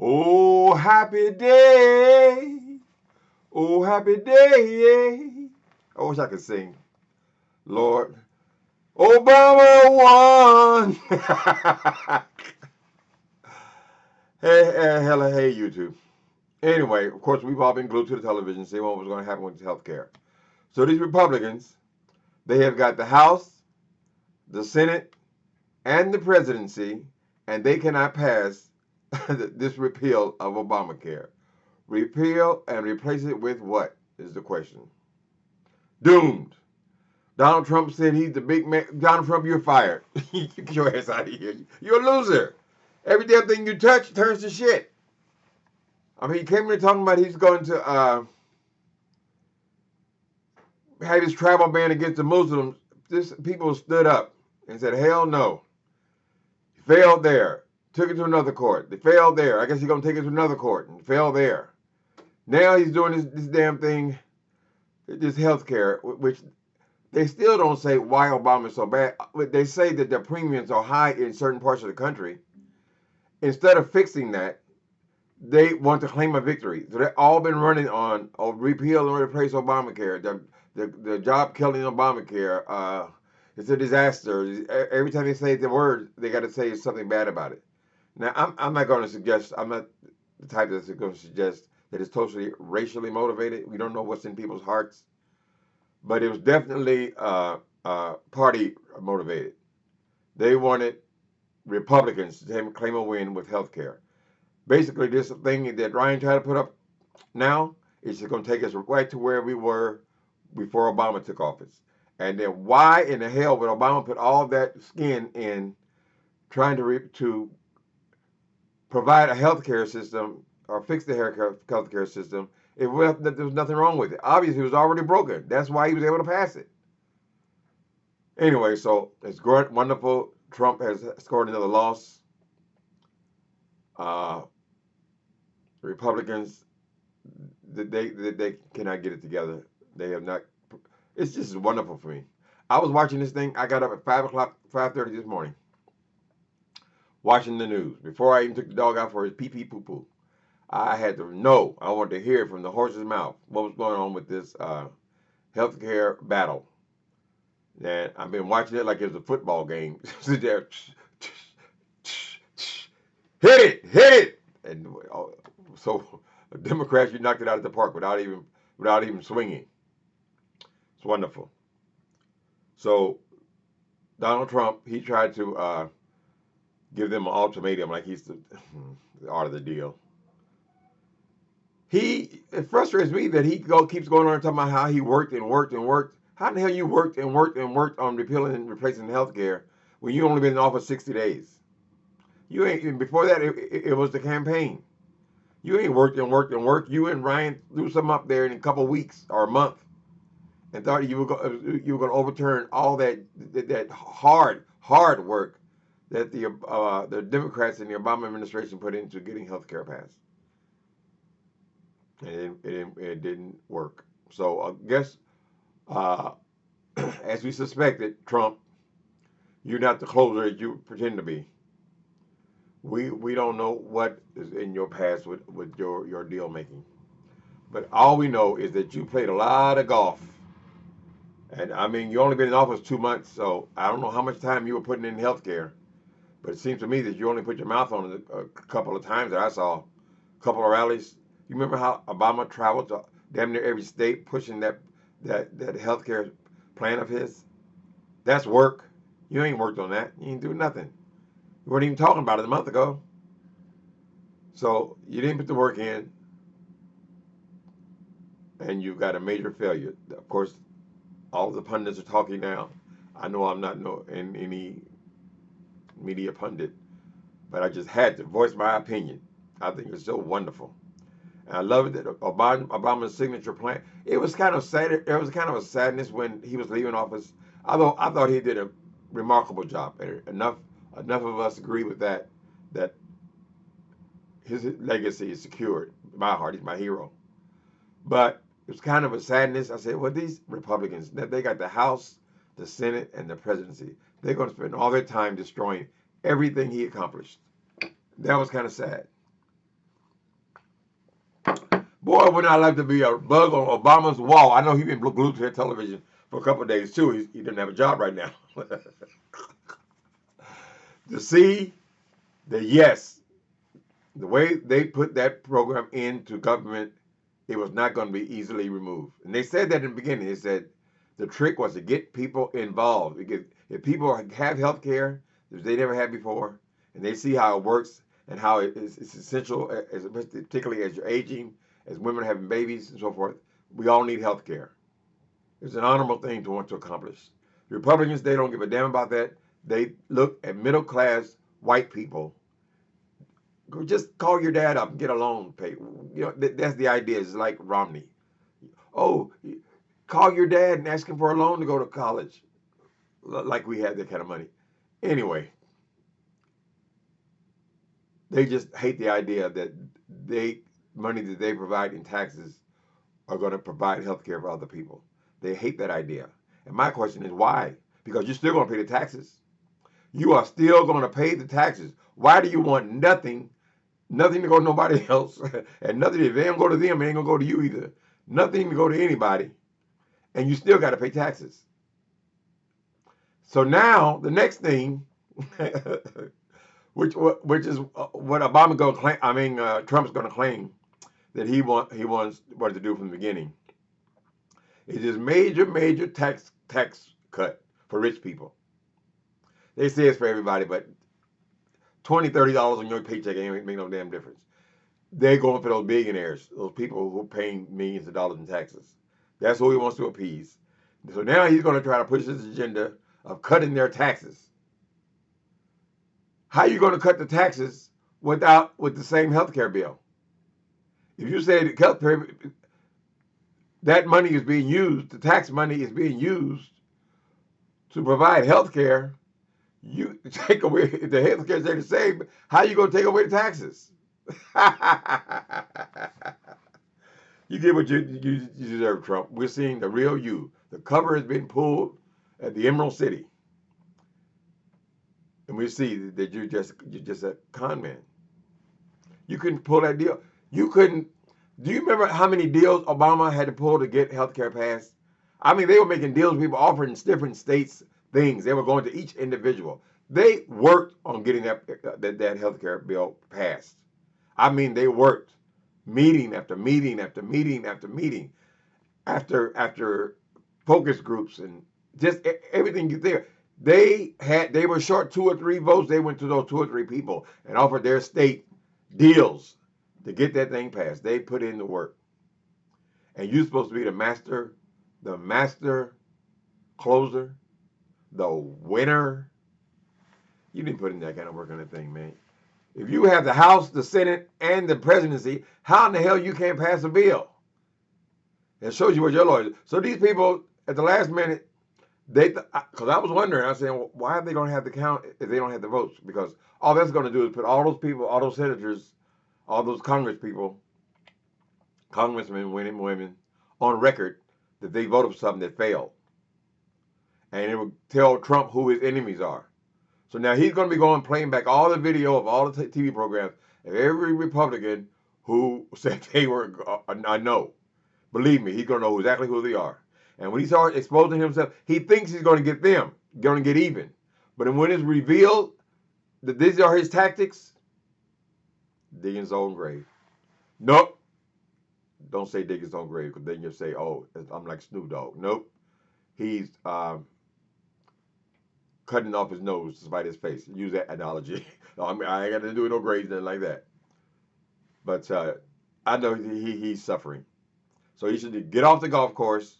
Oh, happy day. Oh, happy day. I wish I could sing. Lord, Obama won. Hey, YouTube. Anyway, of course, we've all been glued to the television, seeing what was going to happen with health care. So these Republicans, they have got the House, the Senate, and the presidency, and they cannot pass this repeal of Obamacare. Repeal and replace it with what is the question? Doomed. Donald Trump said he's the big man. Donald Trump, you're fired. Get your ass out of here. You're a loser. Every damn thing you touch turns to shit. I mean, he came here talking about he's going to have his travel ban against the Muslims. People stood up and said, hell no. He failed there. Took it to another court. They failed there. I guess he's going to take it to another court and failed there. Now he's doing this damn thing, this health care, which they still don't say why Obama is so bad. They say that the premiums are high in certain parts of the country. Instead of fixing that, they want to claim a victory. So they've all been running on repeal and replace Obamacare. The job killing Obamacare. It's a disaster. Every time they say the word, they got to say something bad about it. Now, I'm not going to suggest, I'm not the type that's going to suggest that it's totally racially motivated. We don't know what's in people's hearts. But it was definitely party motivated. They wanted Republicans to claim a win with health care. Basically, this thing that Ryan tried to put up now is just going to take us right to where we were before Obama took office. And then why in the hell would Obama put all that skin in trying to provide a health care system or fix the health care system if there was nothing wrong with it? Obviously, it was already broken. That's why he was able to pass it. Anyway, so it's great, wonderful. Trump has scored another loss. Republicans, they cannot get it together. They have not. It's just wonderful for me. I was watching this thing. I got up at 5:00, 5:30 this morning, watching the news before I even took the dog out for his pee pee poo poo. I had to know. I wanted to hear from the horse's mouth what was going on with this healthcare battle. And I've been watching it like it was a football game. Sit there, hit it, and so the Democrats, you knocked it out of the park without even swinging. It's wonderful. So Donald Trump, he tried to give them an ultimatum, like he's the art of the deal. It frustrates me that he keeps going on and talking about how he worked and worked and worked. How in the hell you worked and worked and worked on repealing and replacing health care when you only been in office 60 days? You ain't. Before that, it was the campaign. You ain't worked and worked and worked. You and Ryan threw something up there in a couple of weeks or a month and thought you were going to overturn all that hard work that the Democrats and the Obama administration put into getting health care passed. And it didn't work. So I guess, as we suspected, Trump, you're not the closer that you pretend to be. We don't know what is in your past with your deal making. But all we know is that you played a lot of golf. And I mean, you only been in office 2 months, so I don't know how much time you were putting in healthcare. But it seems to me that you only put your mouth on it a couple of times that I saw. A couple of rallies. You remember how Obama traveled to damn near every state pushing that healthcare plan of his? That's work. You ain't worked on that. You ain't doing nothing. You weren't even talking about it a month ago. So you didn't put the work in, and you got a major failure. Of course, all the pundits are talking now. I know I'm not in any media pundit, but I just had to voice my opinion. I think it's so wonderful. And I love it that Obama's signature plan. It was kind of sad. There was kind of a sadness when he was leaving office. Although I thought he did a remarkable job. And enough of us agree with that. That his legacy is secured. In my heart, he's my hero. But it was kind of a sadness. I said, well, these Republicans, they got the House, the Senate, and the presidency. They're going to spend all their time destroying everything he accomplished. That was kind of sad. Boy, wouldn't I like to be a bug on Obama's wall? I know he's been glued to that television for a couple of days too. He doesn't have a job right now. To see that, yes, the way they put that program into government, it was not going to be easily removed. And they said that in the beginning. They said the trick was to get people involved. Because if people have health care that they never had before, and they see how it works and how it's essential, particularly as you're aging, as women are having babies and so forth, we all need health care. It's an honorable thing to want to accomplish. The Republicans, they don't give a damn about that. They look at middle class white people. Just call your dad up and get a loan paid. That's the idea. It's like Romney. Oh, call your dad and ask him for a loan to go to college. Like we had that kind of money. Anyway, they just hate the idea that money that they provide in taxes are going to provide health care for other people. They hate that idea. And my question is why? Because you're still going to pay the taxes. You are still going to pay the taxes. Why do you want nothing to go to nobody else, and nothing, if they don't go to them, it ain't going to go to you either. Nothing to go to anybody, and you still got to pay taxes. So now, the next thing, which is what Obama going to claim, Trump's going to claim that he wanted to do from the beginning, is this major tax cut for rich people. They say it's for everybody, but $20, $30 on your paycheck ain't make no damn difference. They're going for those billionaires, those people who are paying millions of dollars in taxes. That's who he wants to appease. So now he's going to try to push this agenda of cutting their taxes. How are you going to cut the taxes with the same health care bill? If you say that health care, that money is being used, the tax money is being used to provide health care, you take away the health care, they're the same. How are you going to take away the taxes? You get what you deserve, Trump. We're seeing the real you. The cover has been pulled at the Emerald City, and we see that you're just a con man. You couldn't pull that deal. You couldn't. Do you remember how many deals Obama had to pull to get health care passed? I mean, they were making deals with people offering different states things. They were going to each individual. They worked on getting that health care bill passed. I mean, they worked meeting after meeting after meeting after meeting, after focus groups and just everything you think. They were short 2 or 3 votes. They went to those 2 or 3 people and offered their state deals to get that thing passed. They put in the work. And you're supposed to be the master closer, the winner. You didn't put in that kind of work on that thing, man. If you have the House, the Senate, and the presidency, how in the hell you can't pass a bill? It shows you what your lawyers. So these people at the last minute, because I was wondering, I was saying, well, why are they going to have the count if they don't have the votes? Because all that's going to do is put all those people, all those senators, all those congressmen, women, on record that they voted for something that failed. And it would tell Trump who his enemies are. So now he's going to be playing back all the video of all the TV programs of every Republican who said they were a no. Believe me, he's going to know exactly who they are. And when he starts exposing himself, he thinks he's going to get them, going to get even. But when it's revealed that these are his tactics, dig his own grave. Nope. Don't say dig his own grave, because then you'll say, oh, I'm like Snoop Dogg. Nope. He's cutting off his nose to spite his face. Use that analogy. I ain't got to do no grades, nothing like that. But I know he's suffering. So he should get off the golf course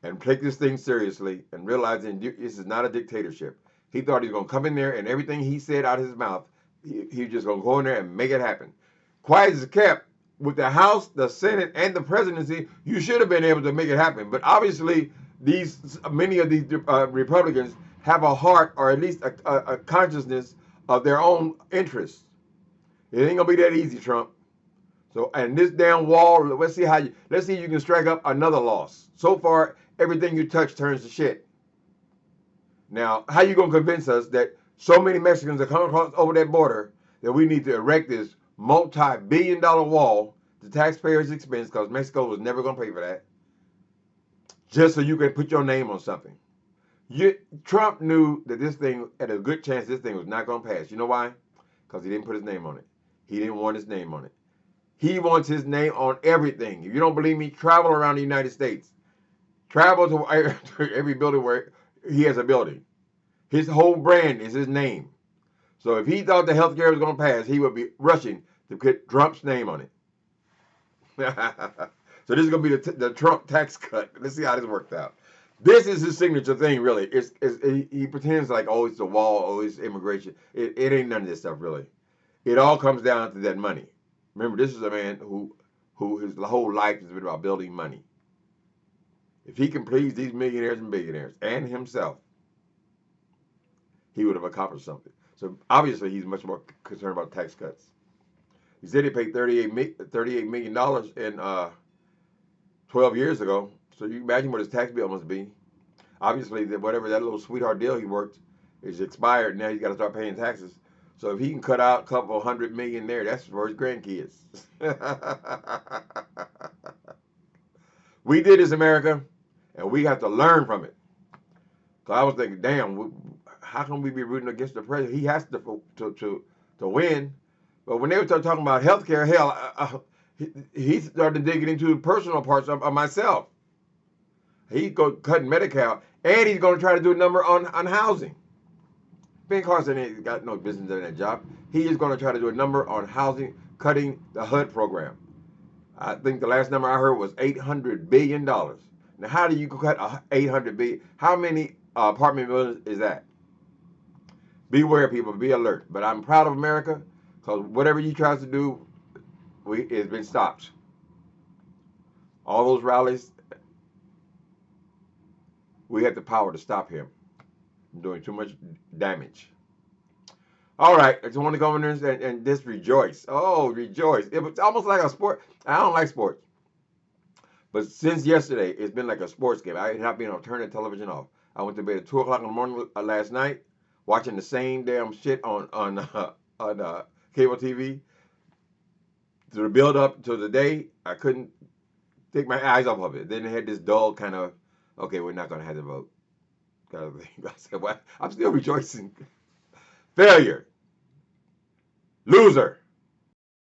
and take this thing seriously and realizing this is not a dictatorship. He thought he was going to come in there and everything he said out of his mouth, he was just going to go in there and make it happen. Quiet as kept, with the House, the Senate, and the presidency, you should have been able to make it happen. But obviously, many of these Republicans have a heart, or at least a consciousness of their own interests. It ain't gonna be that easy, Trump. So, and this damn wall, let's see if you can strike up another loss. So far, everything you touch turns to shit. Now, how you gonna convince us that so many Mexicans are coming across over that border that we need to erect this multi-billion-dollar wall the taxpayers' expense because Mexico was never going to pay for that, just so you can put your name on something. You, Trump knew that this thing had a good chance this thing was not going to pass. You know why? Because he didn't put his name on it. He didn't want his name on it. He wants his name on everything. If you don't believe me, travel around the United States. Travel to every building where he has a building. His whole brand is his name. So if he thought the health care was going to pass, he would be rushing to put Trump's name on it. So this is going to be the Trump tax cut. Let's see how this works out. This is his signature thing, really. He pretends like, oh, it's the wall, oh, it's immigration. It ain't none of this stuff, really. It all comes down to that money. Remember, this is a man who his whole life has been about building money. If he can please these millionaires and billionaires and himself, he would have accomplished something. So obviously, he's much more concerned about tax cuts. He said he paid $38 million in 12 years ago. So you imagine what his tax bill must be. Obviously, whatever that little sweetheart deal he worked is expired. Now he's got to start paying taxes. So if he can cut out a couple $100 million there, that's for his grandkids. We did this, America, and we have to learn from it. So I was thinking, damn, how can we be rooting against the president? He has to win. But when they were talking about health care, hell, he started digging into the personal parts of myself. He's cutting Medi-Cal, and he's going to try to do a number on housing. Ben Carson ain't got no business in that job. He is going to try to do a number on housing, cutting the HUD program. I think the last number I heard was $800 billion. Now, how do you cut $800 billion? How many apartment buildings is that? Beware, people. Be alert. But I'm proud of America because whatever he tries to do, it's been stopped. All those rallies, we have the power to stop him from doing too much damage. All right, it's one of the governors and just rejoice. Oh, rejoice. It was almost like a sport. I don't like sports. But since yesterday, it's been like a sports game. I had not been able to turn the television off. I went to bed at 2 o'clock in the morning last night, watching the same damn shit on cable TV. To the build up to the day, I couldn't take my eyes off of it. Then it had this dull kind of, okay, we're not going to have the vote kind of thing. I said, well, I'm still rejoicing. Failure. Loser.